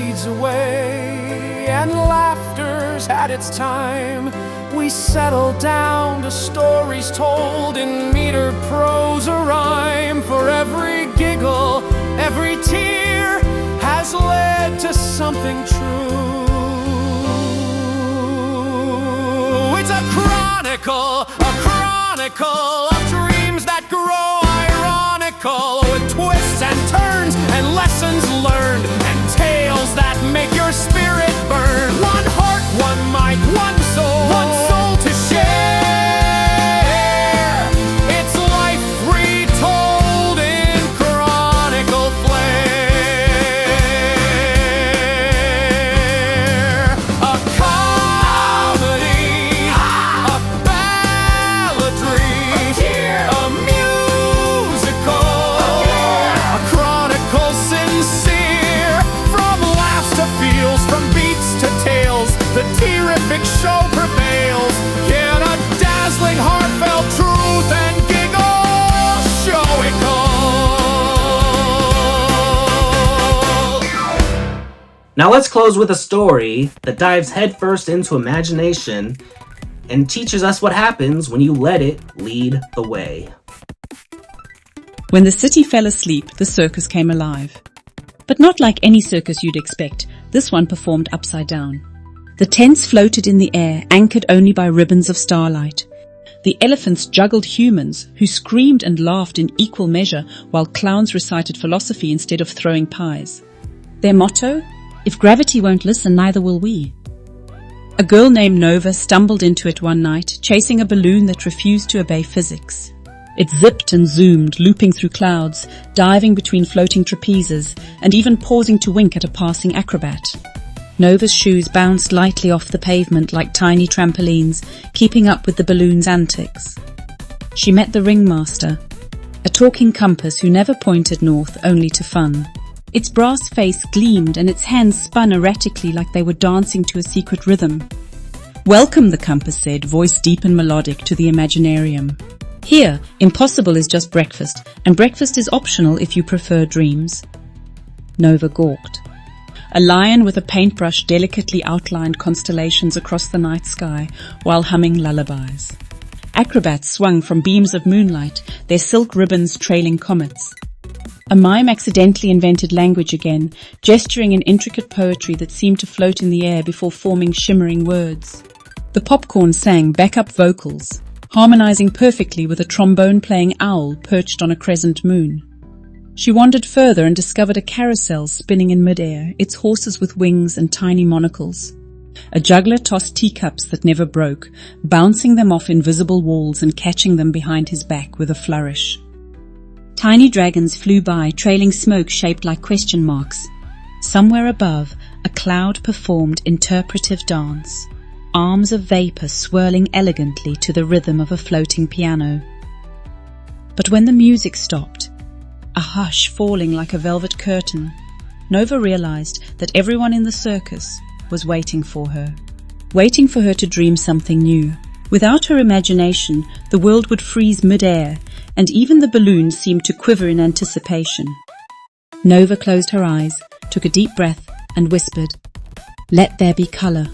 fades away and laughter's had its time, we settle down to stories told in meter, prose, or rhyme. For every giggle, every tear has led to something true. It's a chronicle of dreams that grow ironical, with twists and turns and lessons learned and tales that make your spirit burn. One heart, one mind, one soul to share. It's life retold in chronicle flair. A comedy, a balladry, a musical, a chronicle sincere. From laughs to feels, from beats to tales, the T-Riffic show prevails. Yet a dazzling, heartfelt truth and giggle show it all. Now let's close with a story that dives headfirst into imagination and teaches us what happens when you let it lead the way. When the city fell asleep, the circus came alive. But not like any circus you'd expect, this one performed upside down. The tents floated in the air, anchored only by ribbons of starlight. The elephants juggled humans, who screamed and laughed in equal measure, while clowns recited philosophy instead of throwing pies. Their motto? If gravity won't listen, neither will we. A girl named Nova stumbled into it one night, chasing a balloon that refused to obey physics. It zipped and zoomed, looping through clouds, diving between floating trapezes, and even pausing to wink at a passing acrobat. Nova's shoes bounced lightly off the pavement like tiny trampolines, keeping up with the balloon's antics. She met the Ringmaster, a talking compass who never pointed north, only to fun. Its brass face gleamed and its hands spun erratically like they were dancing to a secret rhythm. "Welcome," the compass said, voice deep and melodic, to the Imaginarium. "Here, impossible is just breakfast, and breakfast is optional if you prefer dreams." Nova gawked. A lion with a paintbrush delicately outlined constellations across the night sky while humming lullabies. Acrobats swung from beams of moonlight, their silk ribbons trailing comets. A mime accidentally invented language again, gesturing in intricate poetry that seemed to float in the air before forming shimmering words. The popcorn sang backup vocals, harmonizing perfectly with a trombone-playing owl perched on a crescent moon. She wandered further and discovered a carousel spinning in midair, its horses with wings and tiny monocles. A juggler tossed teacups that never broke, bouncing them off invisible walls and catching them behind his back with a flourish. Tiny dragons flew by, trailing smoke shaped like question marks. Somewhere above, a cloud performed interpretive dance, arms of vapor swirling elegantly to the rhythm of a floating piano. But when the music stopped, a hush falling like a velvet curtain, Nova realized that everyone in the circus was waiting for her to dream something new. Without her imagination, the world would freeze mid-air, and even the balloon seemed to quiver in anticipation. Nova closed her eyes, took a deep breath, and whispered, "Let there be color."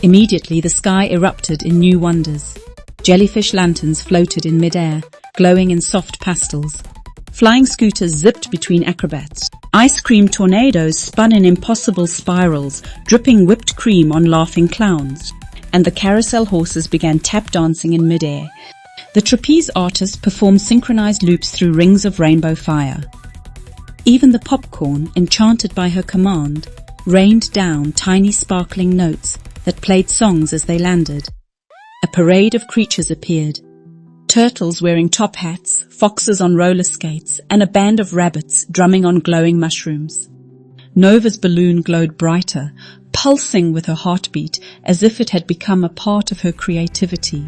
Immediately, the sky erupted in new wonders. Jellyfish lanterns floated in mid-air, glowing in soft pastels. Flying scooters zipped between acrobats. Ice cream tornadoes spun in impossible spirals, dripping whipped cream on laughing clowns. And the carousel horses began tap dancing in mid-air. The trapeze artist performed synchronized loops through rings of rainbow fire. Even the popcorn, enchanted by her command, rained down tiny sparkling notes that played songs as they landed. A parade of creatures appeared. Turtles wearing top hats, foxes on roller skates, and a band of rabbits drumming on glowing mushrooms. Nova's balloon glowed brighter, pulsing with her heartbeat as if it had become a part of her creativity.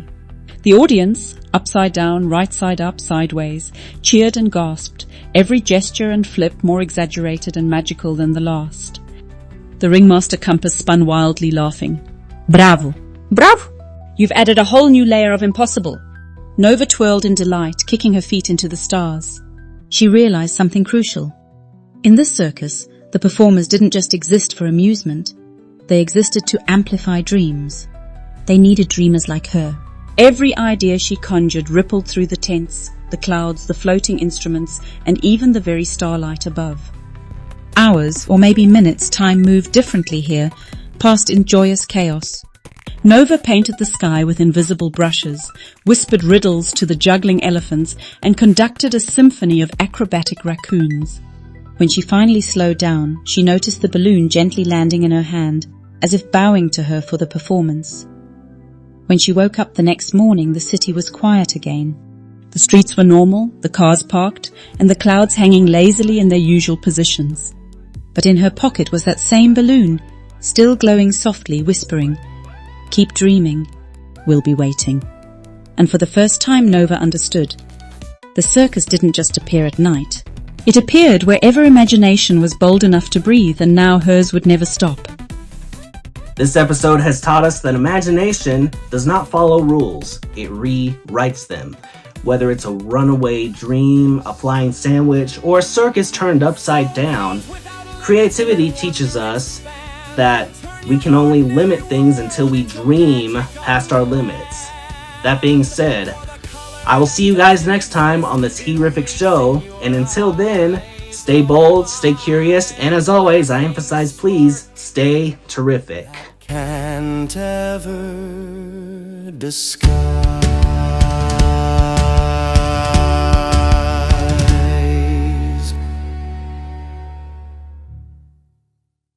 The audience, upside down, right side up, sideways, cheered and gasped, every gesture and flip more exaggerated and magical than the last. The Ringmaster compass spun wildly, laughing. "Bravo! Bravo! You've added a whole new layer of impossible." Nova twirled in delight, kicking her feet into the stars. She realized something crucial. In this circus, The performers didn't just exist for amusement. They existed to amplify dreams. They needed dreamers like her. Every idea she conjured rippled through the tents, the clouds, the floating instruments, and even the very starlight above. Hours, or maybe minutes, time moved differently here, passed in joyous chaos. Nova painted the sky with invisible brushes, whispered riddles to the juggling elephants, and conducted a symphony of acrobatic raccoons. When she finally slowed down, she noticed the balloon gently landing in her hand, as if bowing to her for the performance. When she woke up the next morning, the city was quiet again. The streets were normal, the cars parked, and the clouds hanging lazily in their usual positions. But in her pocket was that same balloon, still glowing softly, whispering, "Keep dreaming, we'll be waiting." And for the first time Nova understood. The circus didn't just appear at night. It appeared wherever imagination was bold enough to breathe, and now hers would never stop. This episode has taught us that imagination does not follow rules, it rewrites them. Whether it's a runaway dream, a flying sandwich, or a circus turned upside down, creativity teaches us that we can only limit things until we dream past our limits. That being said, I will see you guys next time on the T-Riffic show, and until then, stay bold, stay curious, and as always, I emphasize please, stay terrific. Can't ever describe